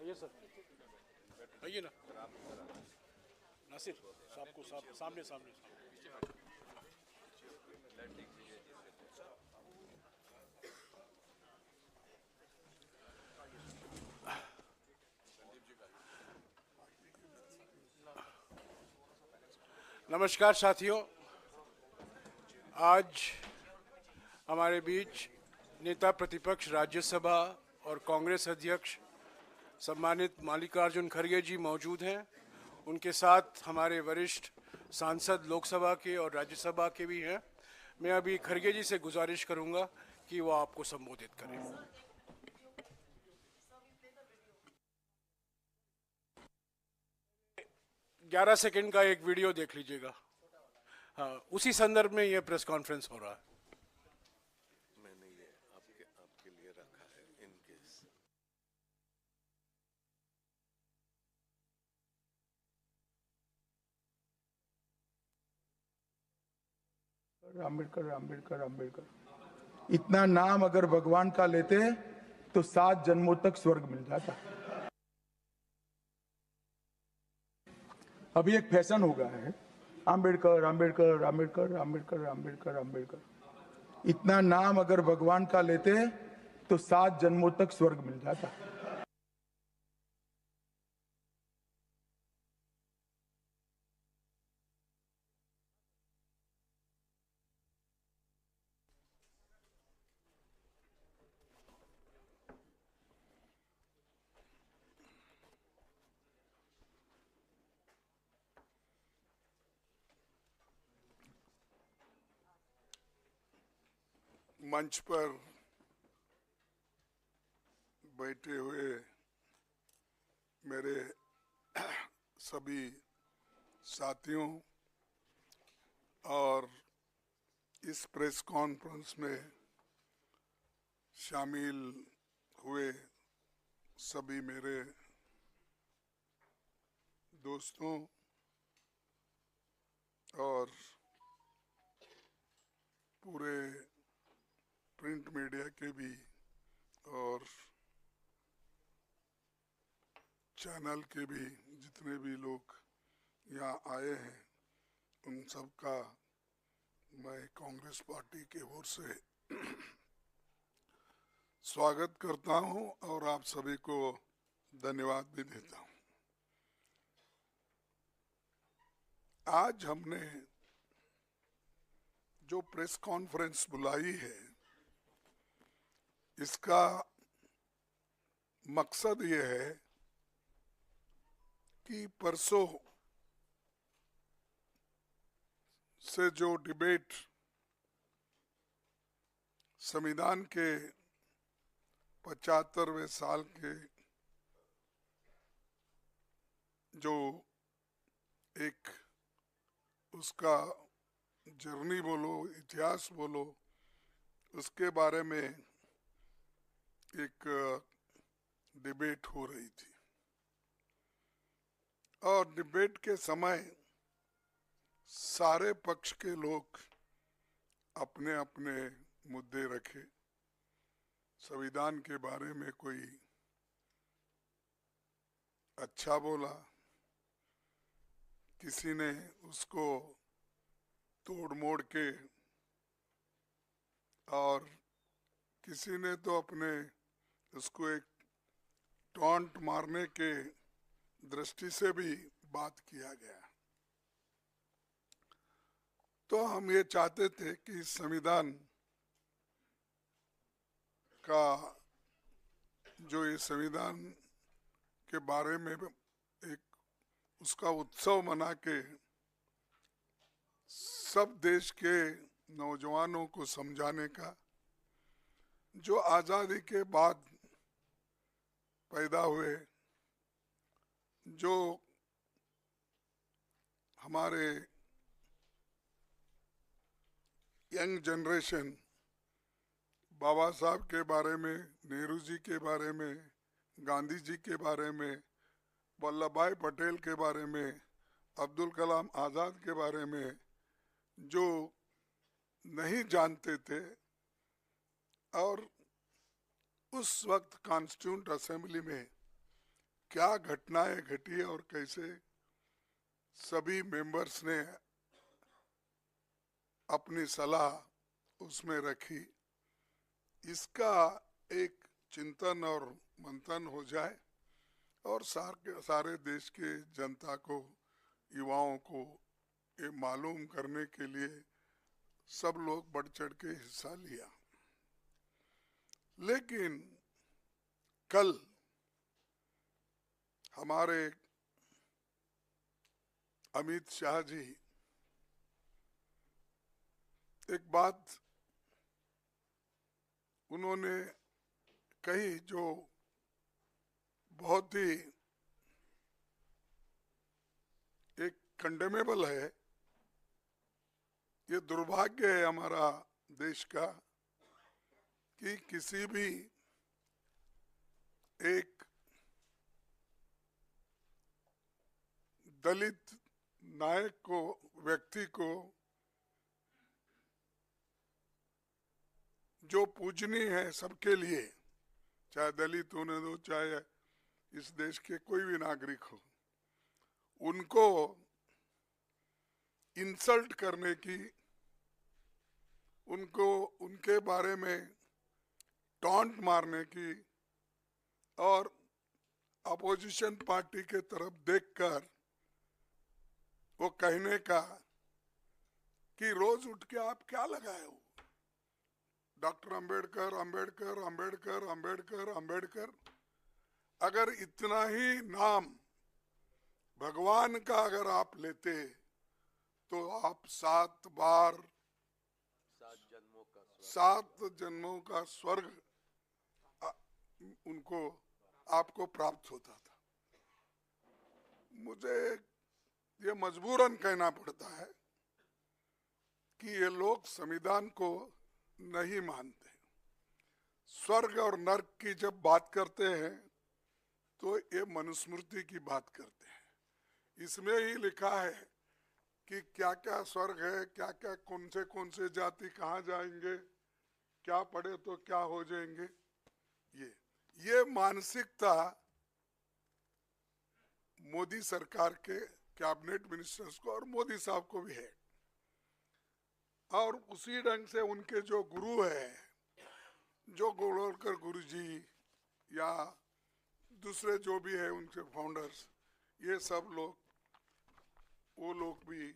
आइए सर, आइए ना। नासिर साहब को सामने सामने। नमस्कार साथियों, आज हमारे बीच नेता प्रतिपक्ष राज्यसभा और कांग्रेस अध्यक्ष सम्मानित मल्लिकार्जुन खड़गे जी मौजूद हैं। उनके साथ हमारे वरिष्ठ सांसद लोकसभा के और राज्यसभा के भी हैं। मैं अभी खड़गे जी से गुजारिश करूंगा कि वो आपको संबोधित करें। 11 सेकंड का एक वीडियो देख लीजिएगा। हाँ, उसी संदर्भ में ये प्रेस कॉन्फ्रेंस हो रहा है। मैंने ये आपके लिए रखा है इन केस। अम्बेडकर अम्बेडकर अम्बेडकर इतना नाम अगर भगवान का लेते तो 7 जन्मों तक स्वर्ग मिल जाता। अभी एक फैशन हो गया है, अम्बेडकर अम्बेडकर अम्बेडकर अम्बेडकर अम्बेडकर अम्बेडकर इतना नाम अगर भगवान का लेते तो 7 जन्मों तक स्वर्ग मिल जाता। मंच पर बैठे हुए मेरे सभी साथियों और इस प्रेस कॉन्फ्रेंस में शामिल हुए सभी मेरे दोस्तों और पूरे प्रिंट मीडिया के भी और चैनल के भी जितने भी लोग यहाँ आए हैं, उन सब का मैं कांग्रेस पार्टी के ओर से स्वागत करता हूँ और आप सभी को धन्यवाद भी देता हूँ। आज हमने जो प्रेस कॉन्फ्रेंस बुलाई है, इसका मकसद ये है कि परसों से जो डिबेट संविधान के 75वें साल के जो एक उसका जर्नी बोलो, इतिहास बोलो, उसके बारे में एक डिबेट हो रही थी और डिबेट के समय सारे पक्ष के लोग अपने अपने मुद्दे रखे। संविधान के बारे में कोई अच्छा बोला, किसी ने उसको तोड़ मोड़ के और किसी ने तो अपने उसको एक टॉन्ट मारने के दृष्टि से भी बात किया गया। तो हम ये चाहते थे कि संविधान का जो ये संविधान के बारे में एक उसका उत्सव मना के सब देश के नौजवानों को समझाने का, जो आज़ादी के बाद पैदा हुए, जो हमारे यंग जनरेशन बाबा साहब के बारे में, नेहरू जी के बारे में, गांधी जी के बारे में, वल्लभ भाई पटेल के बारे में, अब्दुल कलाम आज़ाद के बारे में जो नहीं जानते थे और उस वक्त कॉन्स्टिट्यूंट असेंबली में क्या घटनाएं घटी और कैसे सभी मेंबर्स ने अपनी सलाह उसमें रखी, इसका एक चिंतन और मंथन हो जाए और सारे देश के जनता को, युवाओं को ये मालूम करने के लिए सब लोग बढ़ चढ़ के हिस्सा लिया। लेकिन कल हमारे अमित शाह जी एक बात उन्होंने कही जो बहुत ही एक कंडेमेबल है। ये दुर्भाग्य है हमारा देश का कि किसी भी एक दलित नायक को, व्यक्ति को जो पूजनीय है सबके लिए, चाहे दलित होने दो चाहे इस देश के कोई भी नागरिक हो, उनको इंसल्ट करने की, उनको उनके बारे में टॉन्ट मारने की और अपोजिशन पार्टी के तरफ देखकर वो कहने का कि रोज उठ के आप क्या लगाए हो, डॉक्टर अंबेडकर अंबेडकर अंबेडकर अंबेडकर अंबेडकर। अगर इतना ही नाम भगवान का अगर आप लेते तो आप 7 बार 7 जन्मों का स्वर्ग उनको आपको प्राप्त होता था। मुझे ये मजबूरन कहना पड़ता है कि ये लोग संविधान को नहीं मानते। स्वर्ग और नर्क की जब बात करते हैं तो ये मनुस्मृति की बात करते हैं। इसमें ही लिखा है कि क्या क्या स्वर्ग है, क्या क्या कौन से जाति कहाँ जाएंगे, क्या पढ़े तो क्या हो जाएंगे। ये मानसिकता मोदी सरकार के कैबिनेट मिनिस्टर्स को और मोदी साहब को भी है, और उसी ढंग से उनके जो गुरु है, जो गोलवलकर गुरु जी या दूसरे जो भी है उनके फाउंडर्स, ये सब लोग, वो लोग भी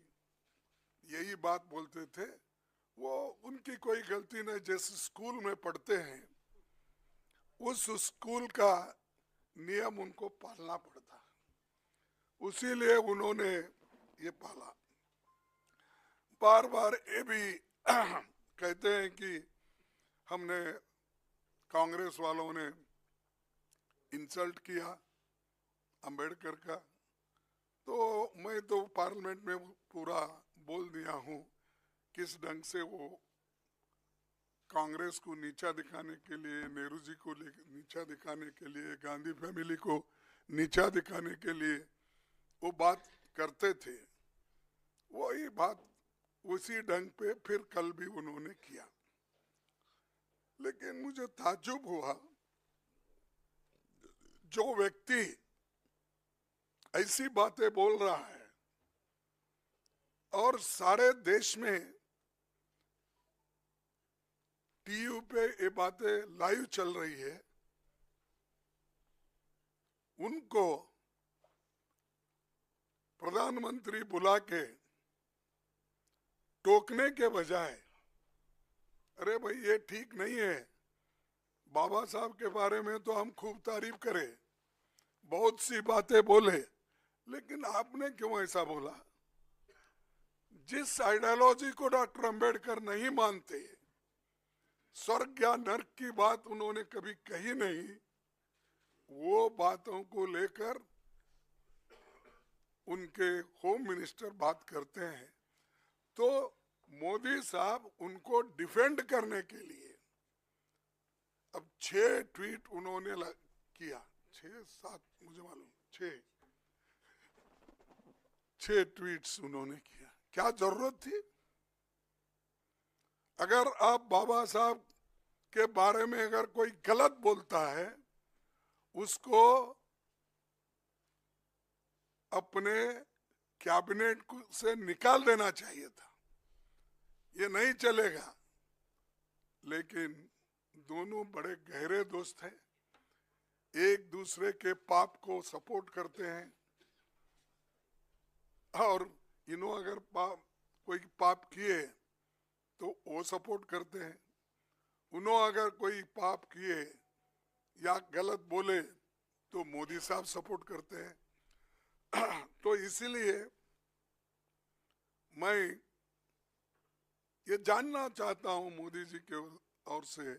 यही बात बोलते थे। वो उनकी कोई गलती नहीं, जैसे स्कूल में पढ़ते हैं उस स्कूल का नियम उनको पालना पड़ता है, उसीलिए उन्होंने ये पाला। बार बार ये भी कहते हैं कि हमने, कांग्रेस वालों ने इंसल्ट किया अंबेडकर का, तो मैं तो पार्लियामेंट में पूरा बोल दिया हूँ किस ढंग से वो कांग्रेस को नीचा दिखाने के लिए, नेहरू जी को नीचा दिखाने के लिए, गांधी फैमिली को नीचा दिखाने के लिए वो बात करते थे। वही बात उसी ढंग पे फिर कल भी उन्होंने किया। लेकिन मुझे ताज्जुब हुआ, जो व्यक्ति ऐसी बातें बोल रहा है और सारे देश में टीवी पे ये बातें लाइव चल रही है, उनको प्रधानमंत्री बुला के टोकने के बजाय, अरे भाई ये ठीक नहीं है, बाबा साहब के बारे में तो हम खूब तारीफ करें, बहुत सी बातें बोले, लेकिन आपने क्यों ऐसा बोला? जिस आइडियोलॉजी को डॉक्टर अंबेडकर नहीं मानते, स्वर्ग या नर्क की बात उन्होंने कभी कही नहीं, वो बातों को लेकर उनके होम मिनिस्टर बात करते हैं। तो मोदी साहब उनको डिफेंड करने के लिए अब 6 ट्वीट उन्होंने किया, 6-7 मुझे मालूम, 6 ट्वीट्स उन्होंने किया। क्या जरूरत थी? अगर आप बाबा साहब के बारे में अगर कोई गलत बोलता है, उसको अपने कैबिनेट से निकाल देना चाहिए था। ये नहीं चलेगा। लेकिन दोनों बड़े गहरे दोस्त हैं, एक दूसरे के पाप को सपोर्ट करते हैं, और इन्हों अगर कोई पाप किए तो वो सपोर्ट करते हैं, उन्हों अगर कोई पाप किए या गलत बोले तो मोदी साहब सपोर्ट करते हैं। तो इसीलिए मैं ये जानना चाहता हूं मोदी जी के ओर से,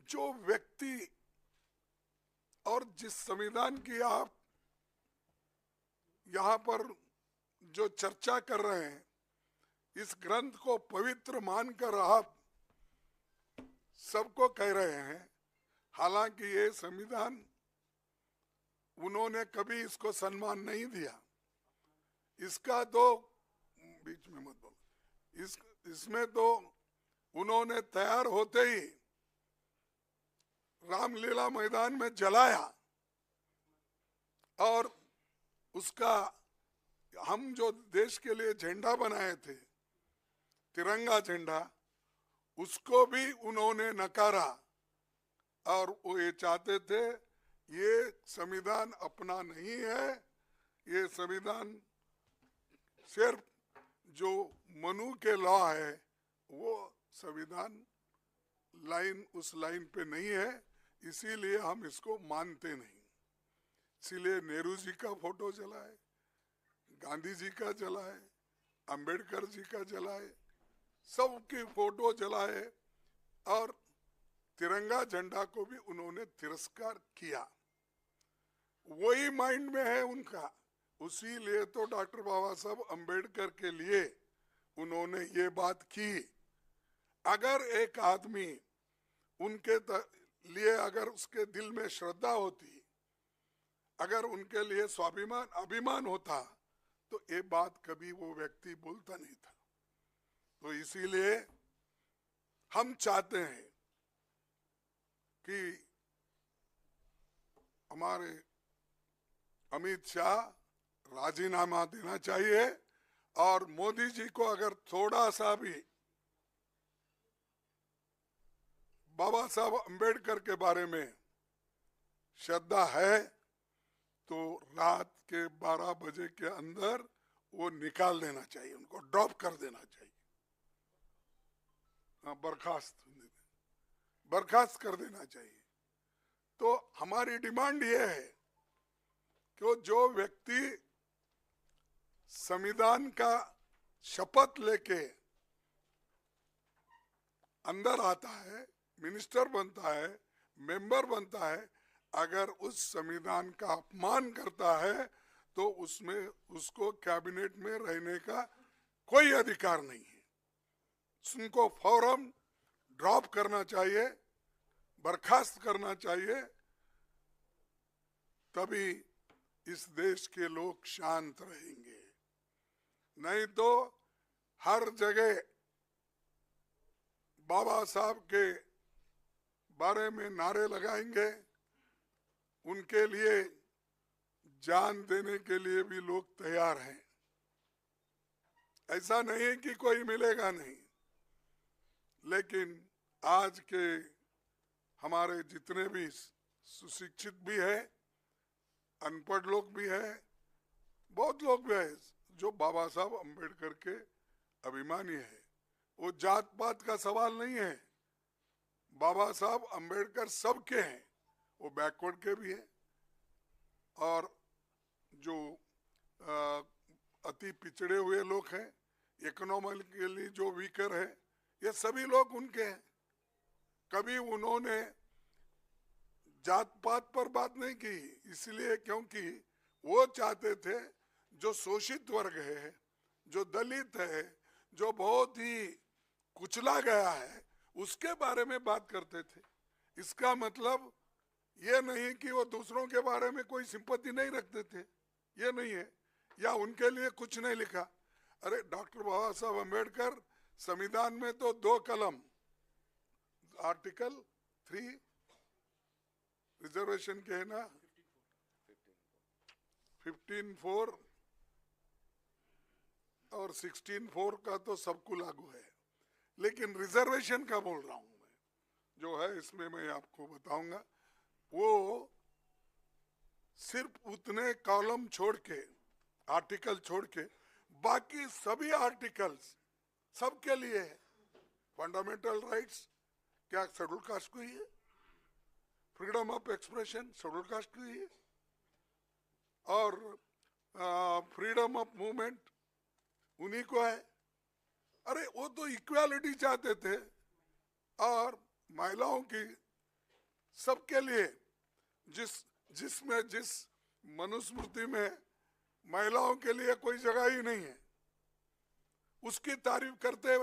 जो व्यक्ति और जिस संविधान की आप यहाँ पर जो चर्चा कर रहे हैं, इस ग्रंथ को पवित्र मानकर आप सबको कह रहे हैं, हालांकि ये संविधान उन्होंने कभी इसको सम्मान नहीं दिया। इसका तो बीच में मत बोलो, इसमें तो उन्होंने तैयार होते ही रामलीला मैदान में जलाया, और उसका हम जो देश के लिए झंडा बनाए थे, तिरंगा झंडा, उसको भी उन्होंने नकारा। और वो ये चाहते थे ये संविधान अपना नहीं है, ये संविधान सिर्फ जो मनु के लॉ है वो संविधान लाइन उस लाइन पे नहीं है, इसीलिए हम इसको मानते नहीं। इसीलिए नेहरू जी का फोटो जलाए, गांधी जी का जलाए, अंबेडकर जी का जलाए, सबकी फोटो जलाए, और तिरंगा झंडा को भी उन्होंने तिरस्कार किया। वही माइंड में है उनका। उसी लिए तो डॉक्टर बाबा साहब अंबेडकर के लिए उन्होंने ये बात की। अगर एक आदमी उनके लिए अगर उसके दिल में श्रद्धा होती, अगर उनके लिए स्वाभिमान अभिमान होता, तो ये बात कभी वो व्यक्ति बोलता नहीं था। तो इसीलिए हम चाहते हैं कि हमारे अमित शाह राजीनामा देना चाहिए, और मोदी जी को अगर थोड़ा सा भी बाबा साहब अंबेडकर के बारे में श्रद्धा है तो रात के 12 बजे के अंदर वो निकाल देना चाहिए, उनको ड्रॉप कर देना चाहिए, बर्खास्त कर देना चाहिए। तो हमारी डिमांड ये है कि जो व्यक्ति संविधान का शपथ लेके अंदर आता है, मिनिस्टर बनता है, मेंबर बनता है, अगर उस संविधान का अपमान करता है तो उसमें उसको कैबिनेट में रहने का कोई अधिकार नहीं है। उनको फौरन ड्रॉप करना चाहिए, बर्खास्त करना चाहिए, तभी इस देश के लोग शांत रहेंगे। नहीं तो हर जगह बाबा साहब के बारे में नारे लगाएंगे, उनके लिए जान देने के लिए भी लोग तैयार हैं। ऐसा नहीं कि कोई मिलेगा नहीं, लेकिन आज के हमारे जितने भी सुशिक्षित भी है, अनपढ़ लोग भी है, बहुत लोग भी है जो बाबा साहब अंबेडकर के अभिमानी है। वो जात पात का सवाल नहीं है, बाबा साहब अंबेडकर सबके हैं, वो बैकवर्ड के भी हैं, और जो अति पिछड़े हुए लोग हैं, इकोनॉमिकली जो वीकर है, ये सभी लोग उनके हैं। कभी उन्होंने जात पात पर बात नहीं की, इसलिए क्योंकि वो चाहते थे जो शोषित वर्ग है, जो दलित है, जो बहुत ही कुचला गया है, उसके बारे में बात करते थे। इसका मतलब ये नहीं कि वो दूसरों के बारे में कोई सिंपैथी नहीं रखते थे, ये नहीं है, या उनके लिए कुछ नहीं लिखा। अरे डॉक्टर बाबा साहब अम्बेडकर संविधान में तो 2 कलम, आर्टिकल 3 रिजर्वेशन के है ना, 15(4) और 16(4) का तो सबको लागू है, लेकिन रिजर्वेशन का बोल रहा हूं मैं, जो है इसमें मैं आपको बताऊंगा। वो सिर्फ उतने कॉलम छोड़ के, आर्टिकल छोड़ के, बाकी सभी आर्टिकल्स सबके लिए है। फंडामेंटल राइट्स क्या शेड्यूल कास्ट को ही है, freedom of expression schedule caste को ही है, और फ्रीडम ऑफ मूवमेंट उन्हीं को है। अरे वो तो इक्वालिटी चाहते थे, और महिलाओं की सबके लिए जिस मनुस्मृति में महिलाओं के लिए कोई जगह ही नहीं है, उसकी तारीफ करते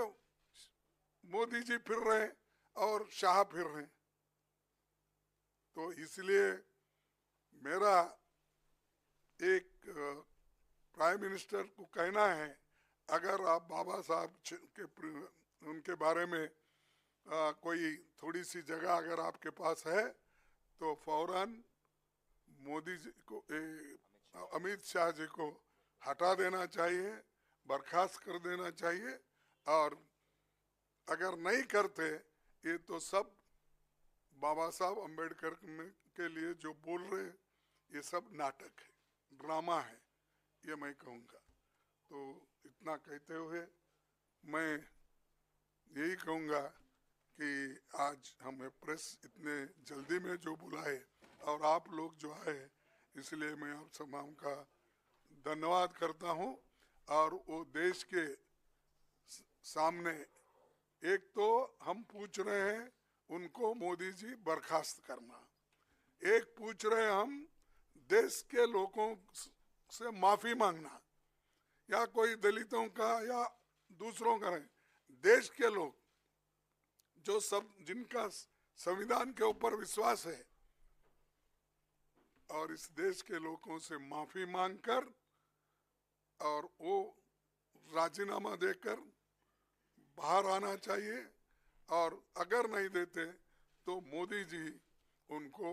मोदी जी फिर रहे और शाह फिर रहे। तो इसलिए मेरा एक प्राइम मिनिस्टर को कहना है, अगर आप बाबा साहब के उनके बारे में कोई थोड़ी सी जगह अगर आपके पास है, तो फौरन मोदी जी को, अमित शाह जी को हटा देना चाहिए, बर्खास्त कर देना चाहिए। और अगर नहीं करते, ये तो सब बाबा साहब अम्बेडकर के लिए जो बोल रहे हैं, ये सब नाटक है, ड्रामा है, ये मैं कहूँगा। तो इतना कहते हुए मैं यही कहूँगा कि आज हमें प्रेस इतने जल्दी में जो बुलाए और आप लोग जो आए, इसलिए मैं आप तमाम का धन्यवाद करता हूँ। और वो देश के सामने एक तो हम पूछ रहे हैं उनको मोदी जी बर्खास्त करना, एक पूछ रहे हैं हम देश के लोगों से माफी मांगना, या कोई दलितों का या दूसरों का नहीं, देश के लोग जो सब जिनका संविधान के ऊपर विश्वास है, और इस देश के लोगों से माफी मांगकर और वो राजीनामा देकर बाहर आना चाहिए। और अगर नहीं देते तो मोदी जी उनको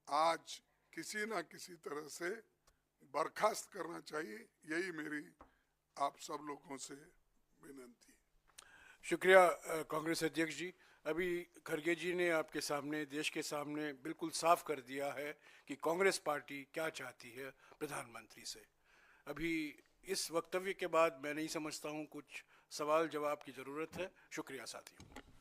आज किसी ना किसी तरह से बर्खास्त करना चाहिए। यही मेरी आप सब लोगों से विनती है। शुक्रिया कांग्रेस अध्यक्ष जी। अभी खरगे जी ने आपके सामने, देश के सामने बिल्कुल साफ कर दिया है कि कांग्रेस पार्टी क्या चाहती है प्रधानमंत्री से। अभी इस वक्तव्य के बाद मैं नहीं समझता हूं कुछ सवाल जवाब की ज़रूरत है। शुक्रिया साथियों।